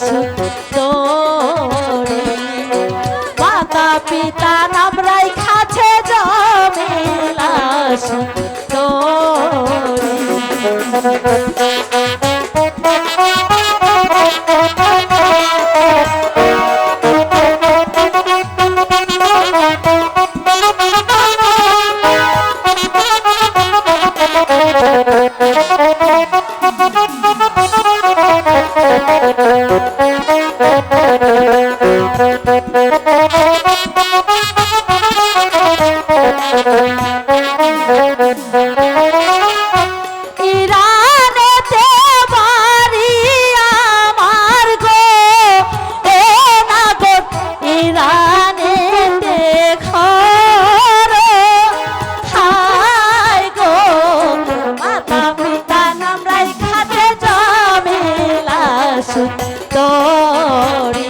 সুন্দরী মাতা পিতা নাম রাইখাছে জমিলা সুন্দরী সুন্দরী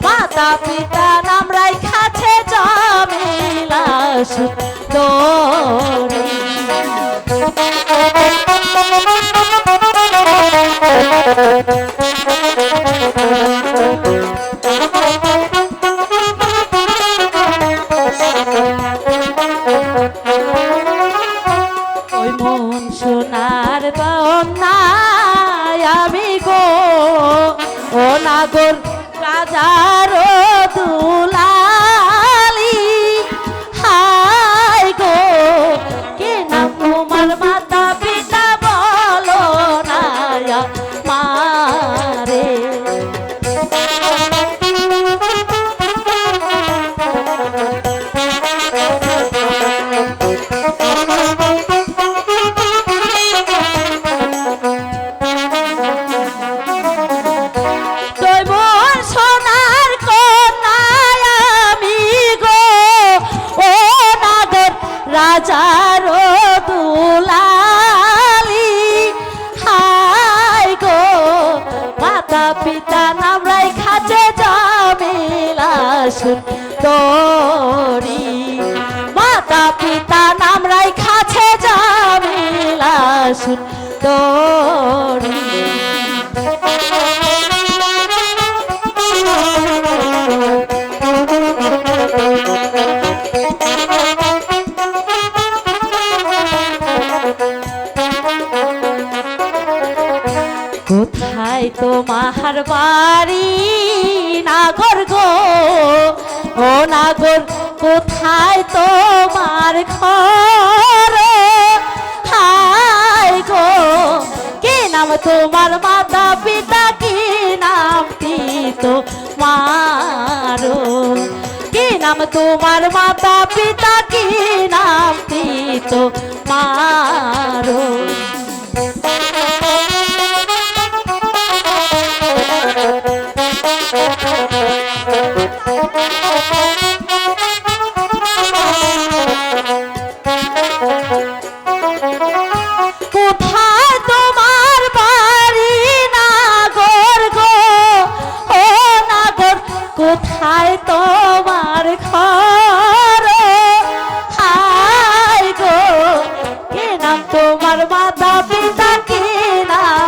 মাতা পিতা নাম রাইখাছে জমিলা সুন্দরী ওই মন সোনার বন্যা আমি গো ও নাগর রাজার দুলালি হাই গো কে নাম তোমার মাতা পিতা বলো না মারে রাজার দুলালি হাই গো মাতা পিতা নাম রাইখাছে জমিলা সুন্দরী মাতা পিতা নাম রাইখাছে জমিলা সুন্দরী কোথায় তোমার বাড়ি নাগর গো ও নাগর কোথায় তোমার ঘর হাই গো কি নাম তোমার মাতা পিতা কি নাম তো মারো কি নাম তোমার মাতা পিতা কি নাম তো মারো কোথায় তোমার বাড়ি নাগর গো ও নাগর কোথায় তোমার ঘর হাই গো কি নাম তোমার মাতা পিতা কি নাম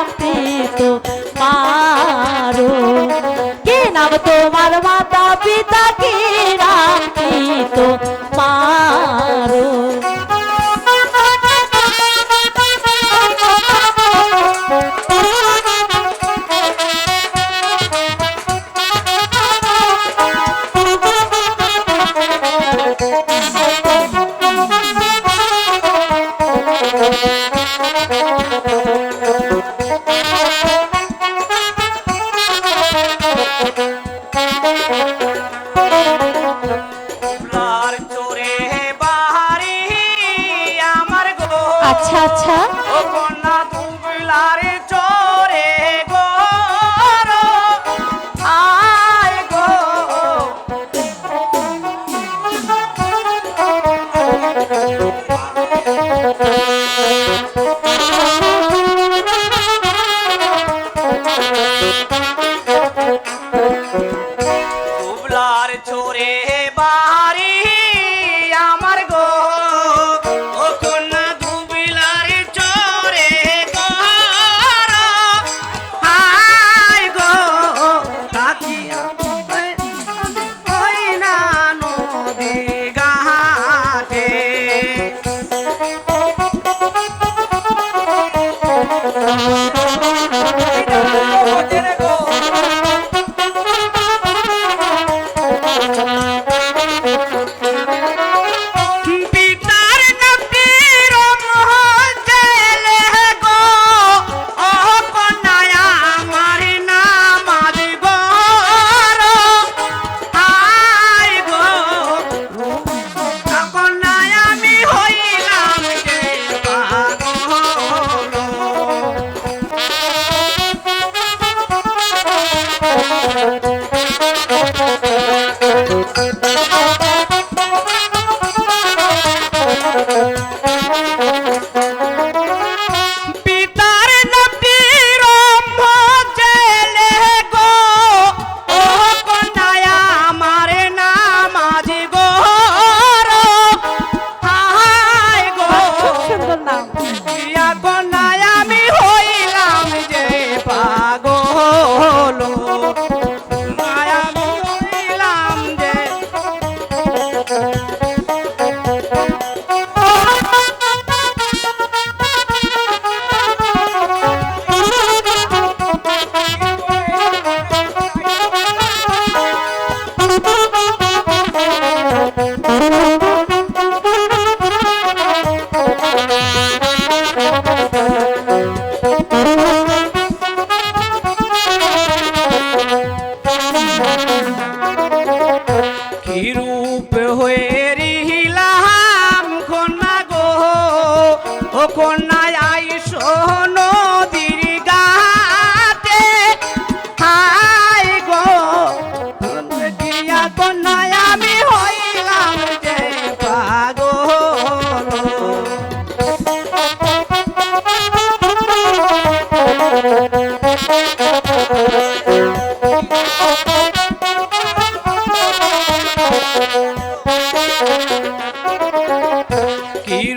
কি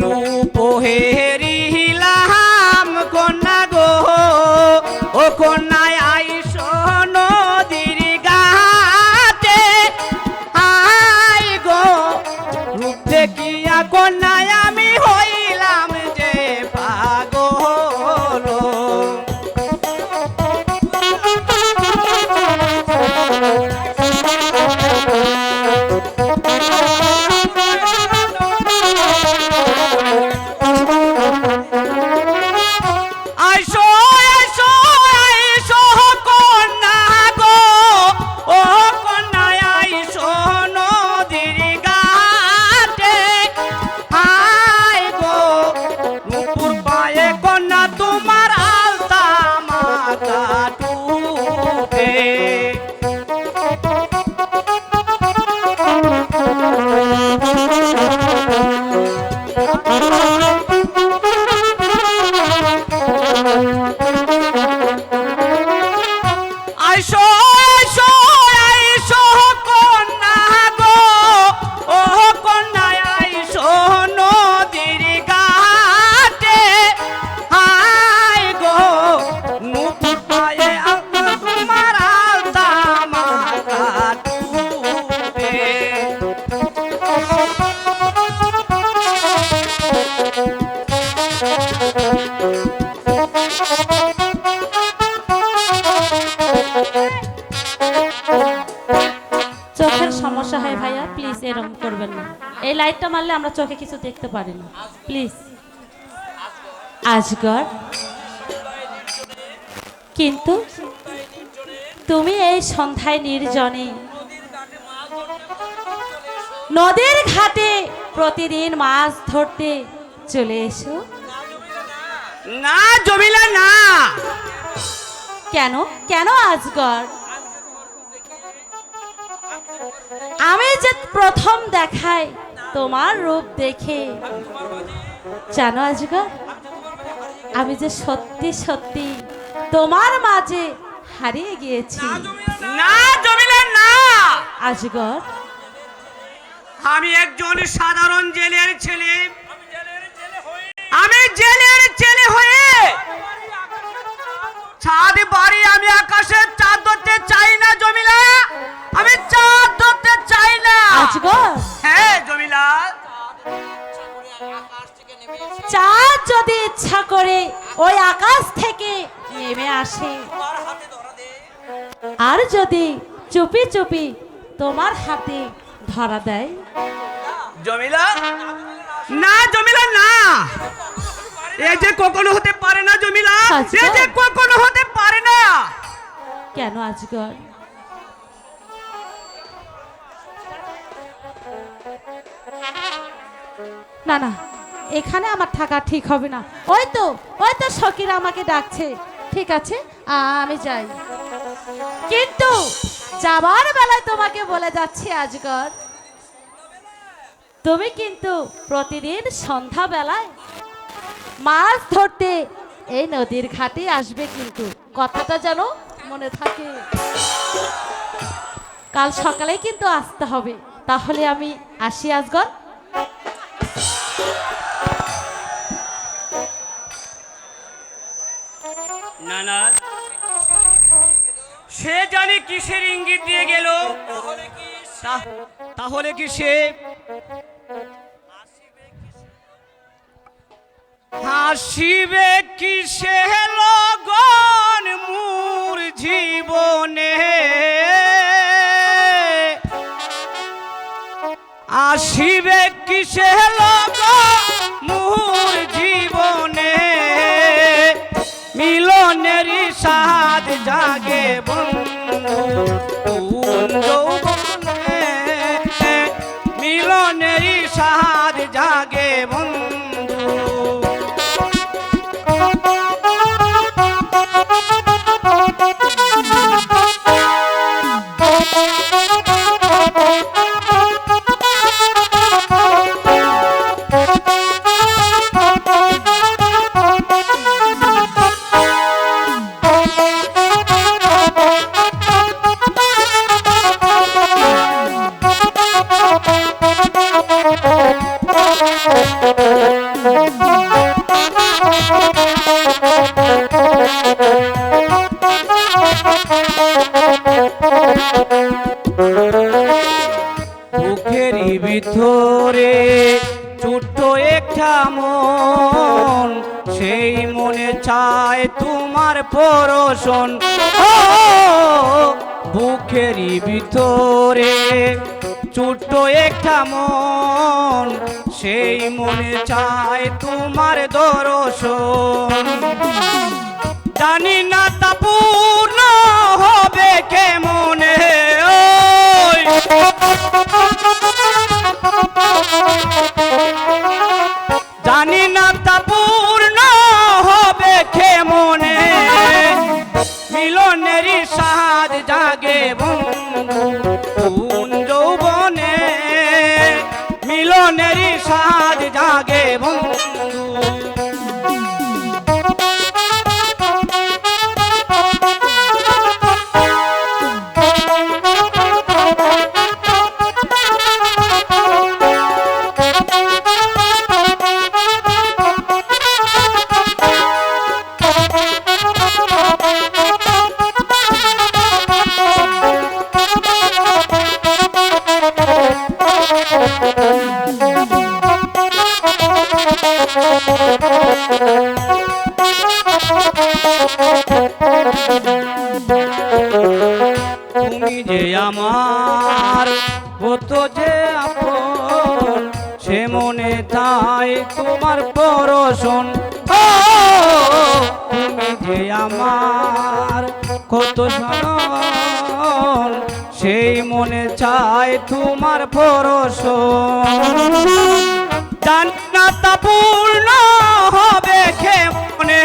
রূপ হেরিলাম কন্যা গো, ও কন্যায় আইস নদীর ঘাটে, আই গো রূপ দেখিয়া কন্যায় আমি হইলাম যে পাগল। আইসো আইসো আইসো কন্যা গো, ও কন্যায় আইসো নদীর ঘাটে, আই গো নুপুর পায়ে কন্যা তোমার আলতা মাথা টুপে। আইসো আইসো আইসো কন্যা গো, ও কন্যায় আইসো নদীর ঘাটে, আই গো নুপুর পায়ে তোমার আলতা মাথা টুপে। চোখের সমস্যা হয় ভাইয়া, প্লিজ এরকম করবেন না। এই লাইটটা মারলে আমরা চোখে কিছু দেখতে পারি না, প্লিজ। আজগর, কিন্তু তুমি এই সন্ধ্যায় নির্জনে নদীর ঘাটে প্রতিদিন মাছ ধরতে চলে এসো। না জমিলা না। কেন কেন আজগর? আমি যে প্রথম দেখাই তোমার রূপ দেখে, জানো আজগর, আমি যে সত্যি সত্যি তোমার মাঝে হারিয়ে গিয়েছি। না জমিলা না। আজগর, আমি একজন সাধারণ জেলের ছেলে, আমি জেলের ছেলে হয়ে ছাদ বাড়ি, আমি আকাশে চাঁদ ধরতে চাই না জমিলা, আমি চাঁদ ধরতে চাই না। আজগর, হ্যাঁ জমিলা। চাঁদ যদি ইচ্ছা করে ওই আকাশ থেকে নেমে আসে, আর যদি চুপি চুপি তোমার হাতে ধরা দেয়। জমিলা না জমিলা না, এ যে কখনো হতে পারে না জমিলা, এ যে কখনো হতে পারে না। কেন আজগর? না না, এখানে আমার থাকা ঠিক হবে না। ওই তো শকিরা আমাকে ডাকছে। ঠিক আছে, আমি যাই, কিন্তু যাবার বেলায় তোমাকে বলে যাচ্ছি আজগর, তুমি কিন্তু প্রতিদিন সন্ধ্যা বেলায় মাছ ধরতে এই নদীর ঘাটে আসবে, কিন্তু কথাটা যেন মনে থাকে। কাল সকালে কিন্তু আসতে হবে। তাহলে আমি আসি আজগর। না না, সে জানি কিসের ইঙ্গিত দিয়ে গেল। তাহলে কি সে হাসিবে কিসে লগন মোর জীবনে, আসিবে কিসে লগন মোর জীবনে, মিলনেরই স্বাদ জাগে বন্ধু কোন যৌবনে, মিলনেরই স্বাদ জাগে বন্ধু। ভিতরে ছোট্ট একটা মন, সেই মনে চায় তোমার পরশন। ও বুকেরই ভিতরে ছোট্ট একটা মন, সেই মনে চায় তোমার দর্শন। জানি না তা পূর্ণ হবে কেমনে, ওই জানি না তা পূর্ণ হবে কেমনে, মিলনেরই স্বাদ জাগে বন্ধু কোন যৌবনে, মিলনেরই স্বাদ জাগে বন্ধু। তুমি যে আমার কত যে আপন, সে মনে তাই তোমার পরশন। ও তুমি যে আমার কত সনন, সেই মনে চায় তোমার পরশন। জান্নাত পূর্ণ হবে কেমনে,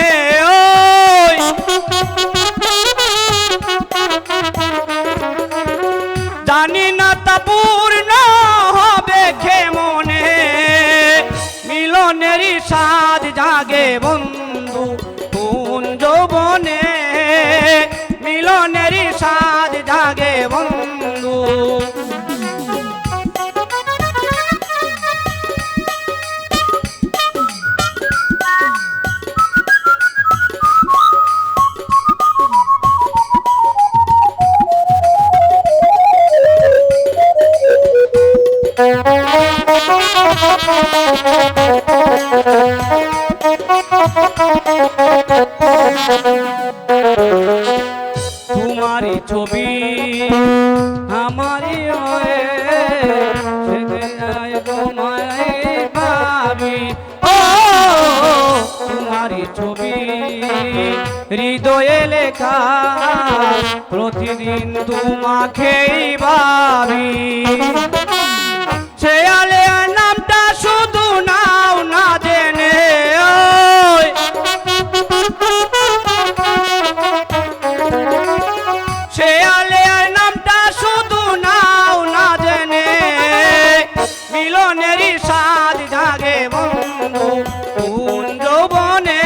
ওই জানি না তা পূর্ণ হবে কেমনে, মিলনেরই স্বাদ জাগে বন্ধু কোন যৌবনে, মিলনেরই স্বাদ জাগে বন্ধু। তোমারই ছবি আমারই হয়ে তোমায় ভাবি। ও তোমারই ছবি হৃদয়ে লেখা, প্রতিদিন তোমাকেই ভাবি। সে আলেয়ার নামটা শুধু নাও না জেনে, ওই সে আলেয়ার নামটা শুধু নাও না জেনে, মিলনেরই স্বাদ জাগে বন্ধু কোন যৌবনে,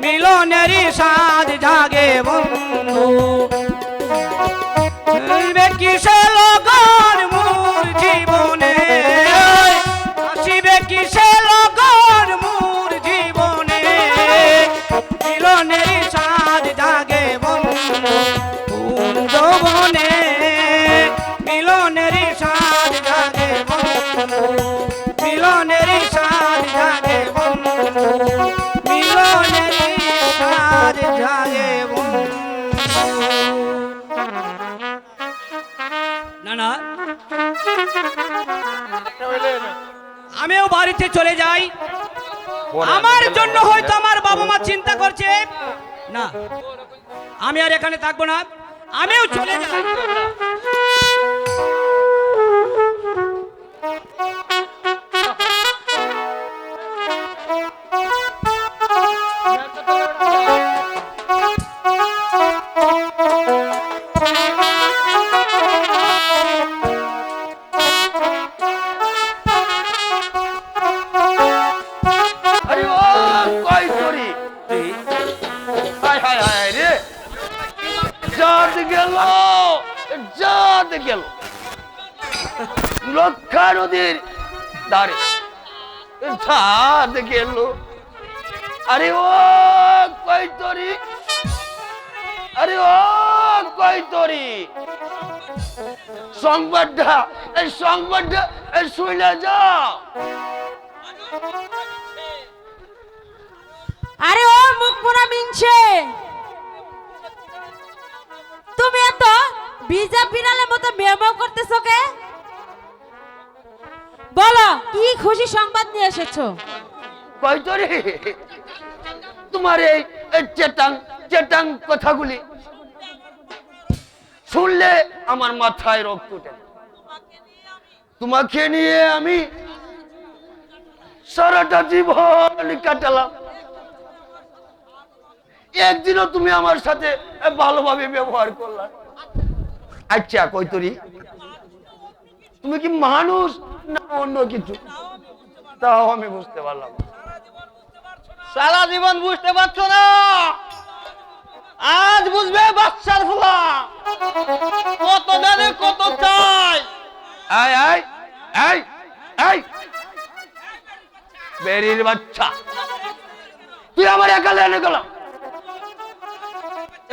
মিলনেরই স্বাদ জাগে বন্ধু। আসিবে কিসে লগন মোর জীবনে, আসিবে কিসে লগন মোর জীবনে, মিলনেরই স্বাদ জাগে বন্ধু কোন যৌবনে, মিলনেরই স্বাদ জাগে বন্ধু, মিলনেরই স্বাদ জাগে বন্ধু, মিলনেরই স্বাদ জাগে বন্ধু। না না, আমিও বাড়িতে চলে যাই। আমার জন্য হয়তো আমার বাবা মা চিন্তা করছে না, আমি আর এখানে থাকবো না, আমিও চলে যাই। লক্ষা নদীর ধারে ছাদ গেল। আরে ও কৈতরি, আরে ও কৈতরি, সংবাদটা শুনে যাও। আরে ও মুখ পোড়া মিনছে, তুমি এত বিজা বিড়ালের মতো মেও করতেছো কে? বলো কি খুশি সংবাদ নিয়ে এসেছো? কইতরি তোমার এই চেটাং চেটাং কথাগুলি শুনলে আমার মাথায় রক্ত ওঠে। তোমাকে নিয়ে আমি সারাটা জীবন কাটালাম, একদিনও তুমি আমার সাথে ভালোভাবে ব্যবহার করলা। আচ্ছা কৈতরি, তুমি কি মানুষ না অন্য কিছু? তাও আমি বুঝতে পারলাম। সারা জীবন বুঝতে পারছো না, আজ বুঝবে বাচ্চার ফোলা। কত দানে কত চাই। এই এই এই এই বেরির বাচ্চা, তুই আমার একালে এনে গেলাম।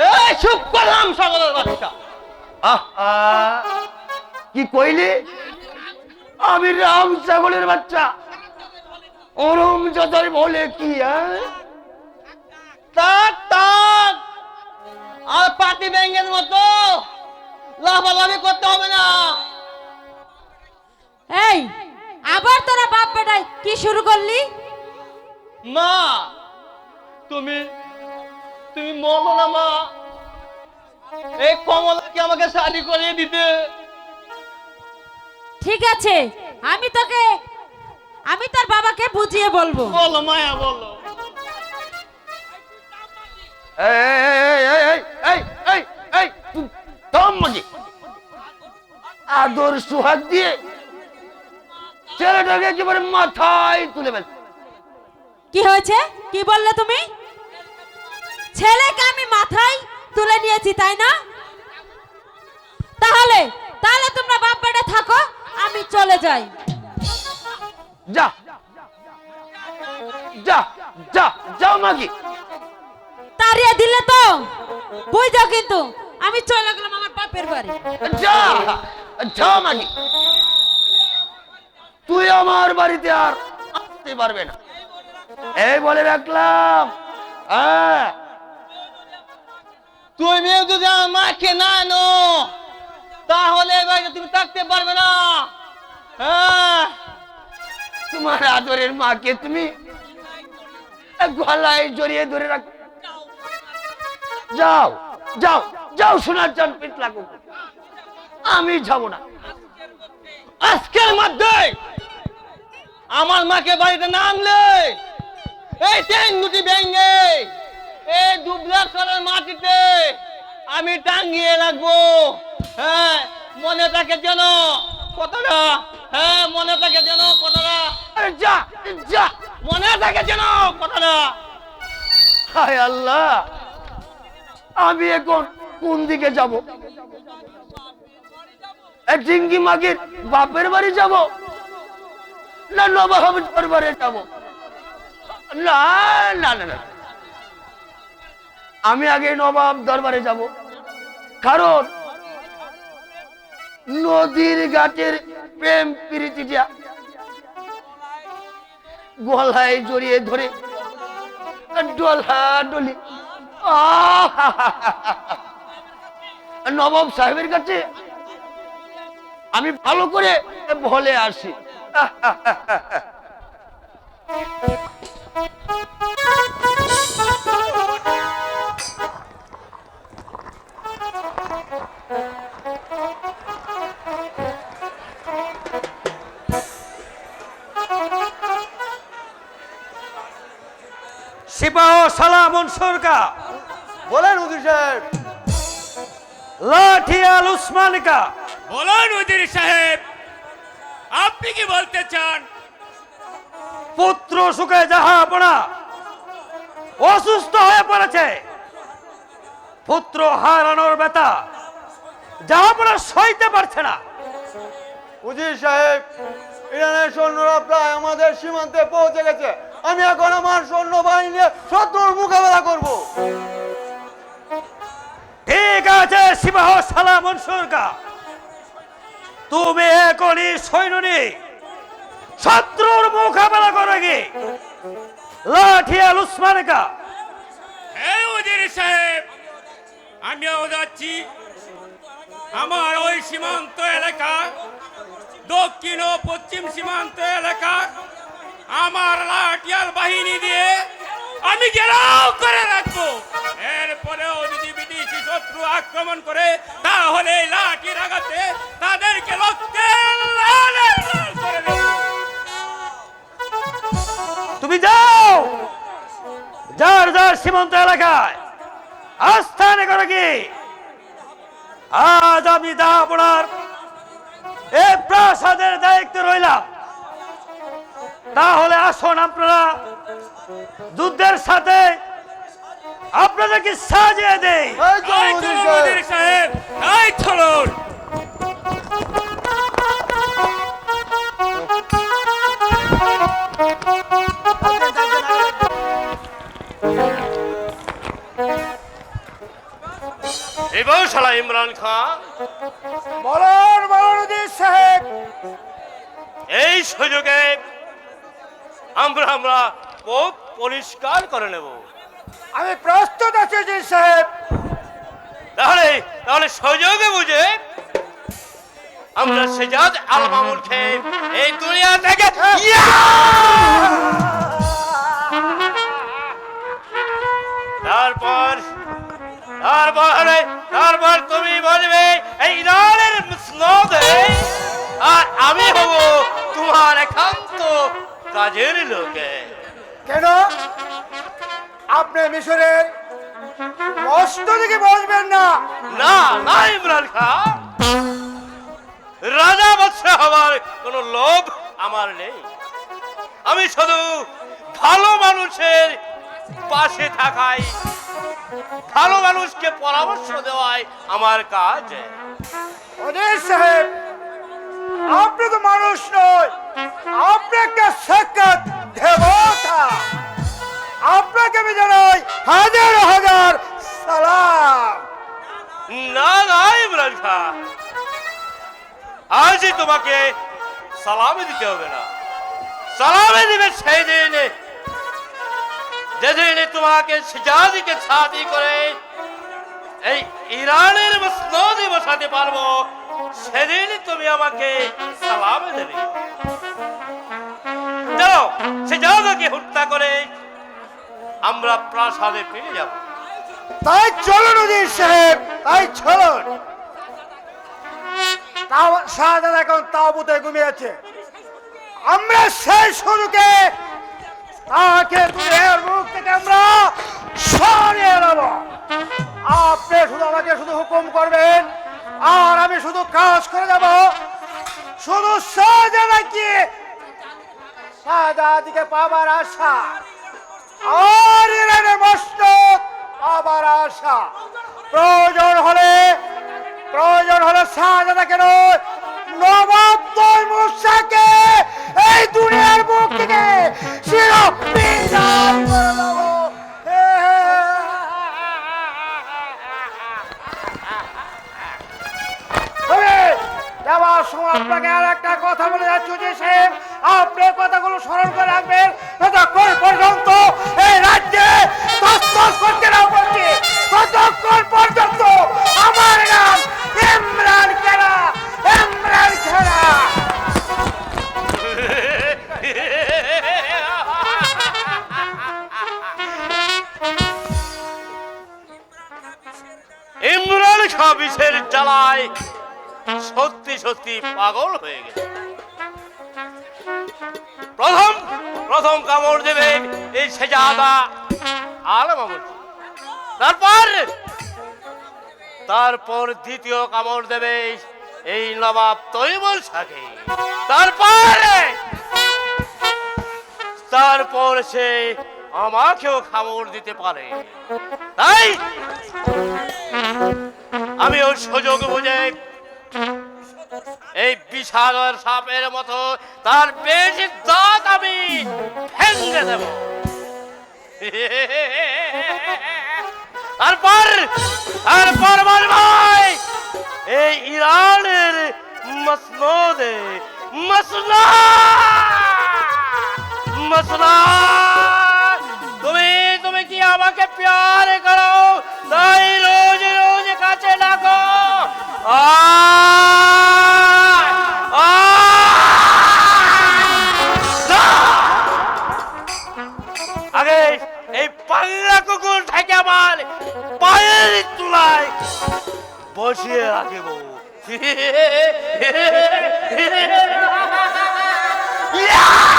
এই চুপ করলাম সকলের বাচ্চা। আহা, কি কইলি? আমি রাম ছাগলের বাচ্চা, ওরম যতই বলে কি? তাক তাক, আর পাতি ব্যাঙের মতো লাফালাফি করতে হবে না। এই আবার তোরা বাপ বেটাই কি শুরু করলি? মা তুমি তুমি বলো না মা, এই কমলাকে আমাকে শাড়ি করিয়ে দিতে। ঠিক আছে, আমি তোর বাবাকে বুঝিয়ে বলবো। বলো মায়া বলো। আদর সুহাগ দিয়ে ছেলেটাকে একেবারে মাথায় তুলে ফেলছে। কি হয়েছে? কি বললে তুমি? ছেলেকে আমি মাথায় তুলে নিয়েছি তাই না? তাহলে তাহলে তোমরা বাপ বেটা থাকো, আমি চলে যাই। যা যা যা যাও মাগি। তাড়িয়ে দিলে তো বুঝো, কিন্তু আমি চলে গেলাম আমার বাপের বাড়ি। যা যা মাগি, তুই আমার বাড়িতে আর আসতে পারবে না, এই বলে রাখলাম। হ্যাঁ, তুমি যদি আমার মাকে না আনো তাহলে এ বাড়িতে তুমি থাকতে পারবে না। হ্যাঁ, তোমার আদরের মাকে তুমি গলায় জড়িয়ে ধরে রাখ। যাও যাও যাও, সোনার চান পিট লাগুক, আমি যাব না। আজকের মধ্যে আমার মাকে বাড়িতে না আনলে এই টেঙ্গুটি ভেঙে এই দুবলা করার মাটিতে আমি টাঙ্গিয়ে রাখবো। হ্যাঁ, মনে থাকে যেন কথাটা। হ্যাঁ, মনে থাকে যেন কথাটা। আরে যা যা, মনে থাকে যেন কথাটা। হায় আল্লাহ, আমি এখন কোন দিকে যাব? টিঙ্গি মাগির বাপের বাড়ি যাব না নবাব দরবারে যাব? না না না না, আমি আগে নবাব দরবারে যাব, কারণ নদীর ঘাটের প্রেম প্রীতিটা গলায় জড়িয়ে ধরে ডলা ডলি নবাব সাহেবের কাছে আমি ভালো করে বলে আসি। সিপাহ সালাম মনসুরকা, বলেন হুজুর সাহেব। লাঠি আল উসমানকা। বলুন উজির সাহেব, আপনি কি বলতে চান? পুত্র সুখে জাহাপনা অসুস্থ হয়ে পড়েছে, পুত্র হারানোর ব্যথা জাহাপনা সইতে পারছে না। উজির সাহেব, ইরানের সৈন্যরা প্রায় আমাদের সীমান্তে পৌঁছে গেছে। আমি এখন আমার সৈন্যবাহিনী নিয়ে শত্রুর মোকাবেলা করব। ঠিক আছে সিপাহ সালাম মনসুরকা, তুমি এখনই সৈন্যনি শত্রুর মোকাবেলা করে গে লাঠিয়াল উসমানকা। হ্যাঁ উজির সাহেব, আমিও যাচ্ছি। আমার ওই সীমান্ত এলাকা, দক্ষিণ ও পশ্চিম সীমান্ত এলাকা আমার লাঠিয়াল বাহিনী দিয়ে আমি ঘেরাও করে রাখবো। এরপরেও যদি বিদেশি শত্রু আক্রমণ করে, তাহলে এই লাঠির আঘাতে তাদেরকে রক্তে লাল লাল করে দেব। তুমি যাও যার যার সীমান্ত এলাকায় আস্থানে করে কি। আজ আমি দাপড়ার এই প্রাসাদের দায়িত্বে রইলাম। তাহলে আসুন আপনারা যুদ্ধের সাথে আপনাদেরকে সাজিয়ে দেই। এই তো এই উজির চলুন সাহেব। উজির সাহেব, এই চলুন। এবার শালা ইমরান খান, বলুন বলুন উজির সাহেব। এই সুযোগে আমরা পথ পরিষ্কার করে নেব। আমি প্রস্তুত আছি উজির সাহেব। তাহলে তাহলে সুযোগে বুঝে আমরা সেজাদ আল মামুনকে এই দুনিয়া থেকে তারপর তারপর তারপর তুমি বলবে এই ইরানের মুসনদে, আর আমি হব তোমার একান্ত কাজের লোকে। কেন আপনি মিশরের কষ্ট দিকে বসবেন না? না না ইমরান খান, রাজা বাদশাহ হওয়ার কোন লোভ আমার নেই। আমি শুধু ভালো মানুষের পাশে থাকাই, ভালো মানুষকে পরামর্শ দেওয়াই আমার কাজ। উজির সাহেব, আপনি তো মানুষ নয়, আপনি একটা সাক্ষাৎ দেবতা। আপনাকে আমি জানাই হাজার হাজার সালাম। না না ইমরান খান, আজই তোমাকে সালামে দিতে হবে না। সালামে দিবে সেই দিনে যেদিনে তোমাকে সিজাদিকে ছাতি করে এই ইরানের মসনদে বসাতে পারবো, সেদিন তুমি আমাকে সালামে দেবে। চলো সিজাদিকে হত্যা করে আমরা প্রাসাদে ফিরে যাব। তাই চলুন উজির সাহেব, তাই চলুন। শাহজাদ এখন তাঁবুতে ঘুমিয়েছে। আমরা সেই সুযোগে তাকে দুনিয়ার মুখ থেকে আমরা সরিয়ে নেব। আপনি শুধু আমাকে শুধু হুকুম করবেন, আর আমি শুধু কাজ করে যাব। শুধু শাহজাদিকে পাবার আশা, আর ইরানের মসনদ আবার আশা। প্রয়োজন হলে শাহজাদাকে নয়, নবাব তৈমুরশাহকে এই দুনিয়ার মুখ থেকে চিরবিদায় করে দেব। তবে যাওয়ার সময় আপনাকে আর একটা কথা বলে যাচ্ছি যে সাহেব, আপনি কথাগুলো স্মরণ করে রাখবেন। ততক্ষণ পর্যন্ত এই রাজ্যে তসতস করতে না করছে, ততক্ষণ পর্যন্ত আমার নাম ইমরান খেরা, ইমরান খেরা। ইমরান খান বিষের জ্বালায় সত্যি সত্যি পাগল হয়ে গেছে। প্রথম কামড় দেবে এই সেজাদা আল মামুন, তারপর দ্বিতীয় কামড় দেবে এই নবাব তৈমুর শাহকে, তারপর সে আমাকেও কামড় দিতে পারে। তাই আমি ওর সুযোগ বুঝে এই বিশাল সাপের মতো তার বেশি দাঁত আমি ভেঙে দেব। তারপর ভাই এই ইরানের মসনদ মশলা মশলা তুমি তুমি কি আমাকে প্যার করো তাই রোজ রোজ কাছে ডাকো আগে এই পাল্লা কুকুর থেকে আমার পায়ের তুলায় বসিয়ে রাখিব Yeah!